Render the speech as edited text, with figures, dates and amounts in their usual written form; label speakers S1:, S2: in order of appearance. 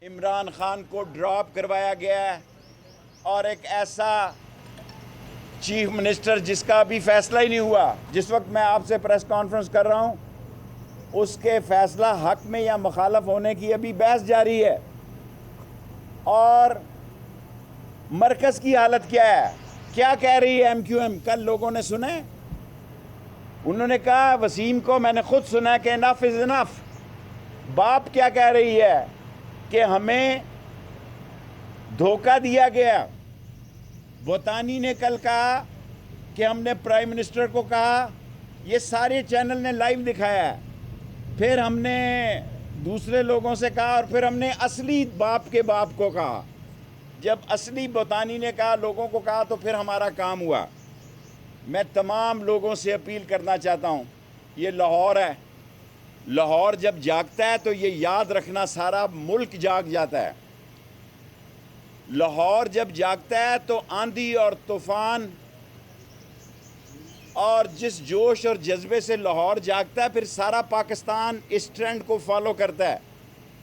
S1: عمران خان کو ڈراپ کروایا گیا ہے اور ایک ایسا چیف منسٹر جس کا ابھی فیصلہ ہی نہیں ہوا، جس وقت میں آپ سے پریس کانفرنس کر رہا ہوں اس کے فیصلہ حق میں یا مخالف ہونے کی ابھی بحث جاری ہے۔ اور مرکز کی حالت کیا ہے؟ کیا کہہ رہی ہے ایم کیو ایم؟ کل لوگوں نے سنے، انہوں نے کہا، وسیم کو میں نے خود سنا کہ انف از انف۔ باپ کیا کہہ رہی ہے کہ ہمیں دھوکہ دیا گیا۔ بوتانی نے کل کہا کہ ہم نے پرائم منسٹر کو کہا، یہ سارے چینل نے لائیو دکھایا ہے۔ پھر ہم نے دوسرے لوگوں سے کہا اور پھر ہم نے اصلی باپ کے باپ کو کہا۔ جب اصلی بوتانی نے کہا، لوگوں کو کہا، تو پھر ہمارا کام ہوا۔ میں تمام لوگوں سے اپیل کرنا چاہتا ہوں، یہ لاہور ہے، لاہور جب جاگتا ہے تو یہ یاد رکھنا سارا ملک جاگ جاتا ہے۔ لاہور جب جاگتا ہے تو آندھی اور طوفان اور جس جوش اور جذبے سے لاہور جاگتا ہے، پھر سارا پاکستان اس ٹرینڈ کو فالو کرتا ہے۔